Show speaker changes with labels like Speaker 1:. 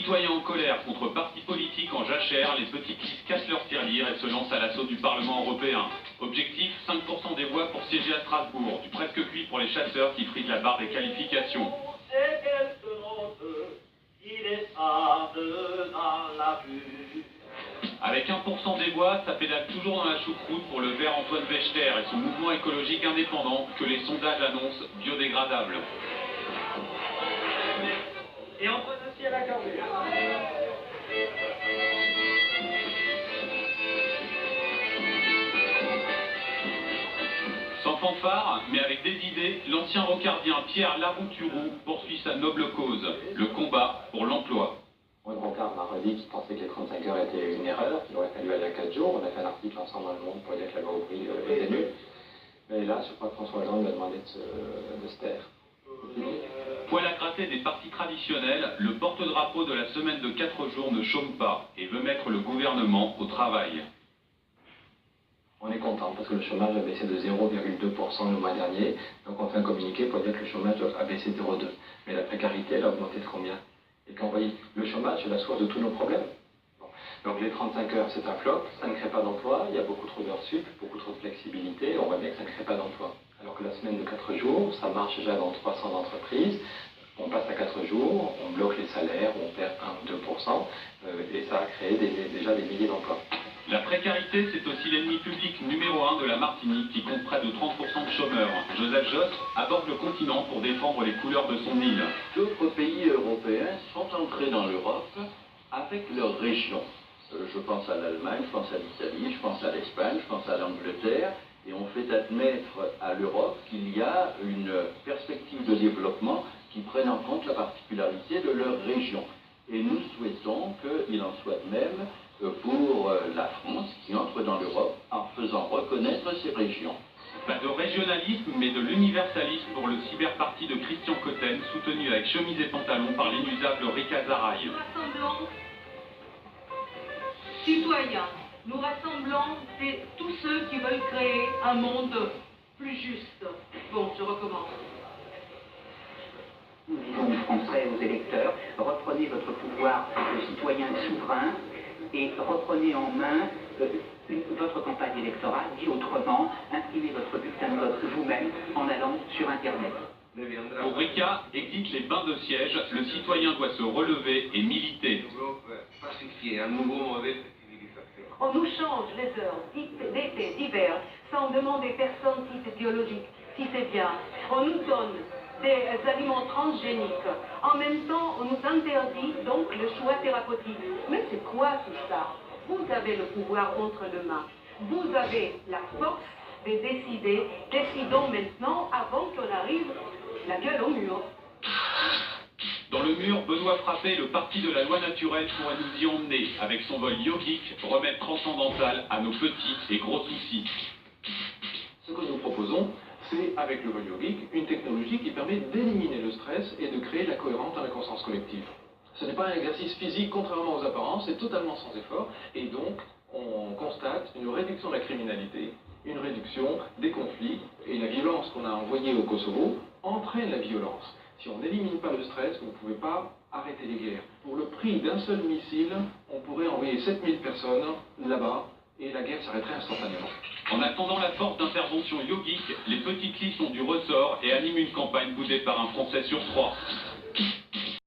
Speaker 1: Citoyens en colère contre partis politiques en jachère, les petites listes cassent leur tirelire et se lancent à l'assaut du Parlement européen. Objectif, 5% des voix pour siéger à Strasbourg, du presque cuit pour les chasseurs qui fritent la barre des qualifications. Avec 1% des voix, ça pédale toujours dans la choucroute pour le vert Antoine Vechter et son mouvement écologique indépendant que les sondages annoncent biodégradable.
Speaker 2: Et Antoine aussi à la corde.
Speaker 1: Sans fanfare, mais avec des idées, l'ancien rocardien Pierre Larouturou poursuit sa noble cause, le combat pour l'emploi.
Speaker 3: Moi, Rocard m'a redit qu'il pensait que les 35 heures étaient une erreur, qu'il aurait fallu aller à 4 jours. On a fait un article ensemble dans Le Monde pour dire que la loi Aubry était nulle. Mais là, je crois que François Hollande m'a demandé de se taire.
Speaker 1: Poil à gratter des partis traditionnels, le porte-drapeau de la semaine de 4 jours ne chôme pas et veut mettre le gouvernement au travail.
Speaker 3: On est content parce que le chômage a baissé de 0,2% le mois dernier. Donc on fait un communiqué pour dire que le chômage a baissé de 0,2%. Mais la précarité, elle a augmenté de combien? Et quand vous voyez, le chômage, c'est la source de tous nos problèmes. Bon. Donc les 35 heures, c'est un flop, ça ne crée pas d'emploi, il y a beaucoup trop d'heures sup, beaucoup trop de flexibilité, on voit bien que ça ne crée pas d'emploi. Alors que la semaine de 4 jours, ça marche déjà dans 300 entreprises, on passe à 4 jours, on bloque les salaires, on perd 1 ou 2%, et ça a créé déjà des milliers d'emplois.
Speaker 1: La précarité, c'est aussi l'ennemi public numéro 1 de la Martinique qui compte près de 30% de chômeurs. Joseph Josse aborde le continent pour défendre les couleurs de son île.
Speaker 4: D'autres pays européens sont entrés dans l'Europe avec leurs régions. Je pense à l'Allemagne, je pense à l'Italie, je pense à l'Espagne, je pense à l'Angleterre. Et on fait admettre à l'Europe qu'il y a une perspective de développement qui prenne en compte la particularité de leur région. Et nous souhaitons qu'il en soit de même pour la France qui entre dans l'Europe en faisant reconnaître ces régions.
Speaker 1: Pas de régionalisme, mais de l'universalisme pour le cyberparti de Christian Cotten, soutenu avec chemise et pantalon par l'inusable Rika Zaraï.
Speaker 5: Nous rassemblons citoyens, nous rassemblons tous ceux qui veulent créer un monde plus juste. Bon, je recommence.
Speaker 6: Nous disons aux Français, aux électeurs, reprenez votre pouvoir de citoyen souverain et reprenez en main votre campagne électorale, dit autrement, imprimez votre bulletin de vote vous-même en allant sur Internet.
Speaker 1: Pour Rika, exit les bains de siège, le citoyen doit se relever et militer.
Speaker 5: On nous change les heures d'été, d'hiver, sans demander personne si c'est biologique, si c'est bien. On nous donne des aliments transgéniques. En même temps, on nous interdit donc le choix thérapeutique. Mais c'est quoi tout ça? Vous avez le pouvoir entre les mains. Vous avez la force de décider. Décidons maintenant avant qu'on arrive la gueule au mur.
Speaker 1: Dans le mur, Benoît Frappé, le parti de la loi naturelle, pourrait nous y emmener, avec son vol yogique, remède transcendantal à nos petits et gros soucis.
Speaker 7: Ce que nous proposons, c'est, avec le vol yogique, une technologie qui permet d'éliminer le stress et de créer de la cohérence dans la conscience collective. Ce n'est pas un exercice physique, contrairement aux apparences, c'est totalement sans effort, et donc on constate une réduction de la criminalité, une réduction des conflits, et la violence qu'on a envoyée au Kosovo entraîne la violence. Si on n'élimine pas le stress, vous ne pouvez pas arrêter les guerres. Pour le prix d'un seul missile, on pourrait envoyer 7000 personnes là-bas et la guerre s'arrêterait instantanément.
Speaker 1: En attendant la force d'intervention yogique, les petites listes ont du ressort et animent une campagne boudée par un Français sur 3.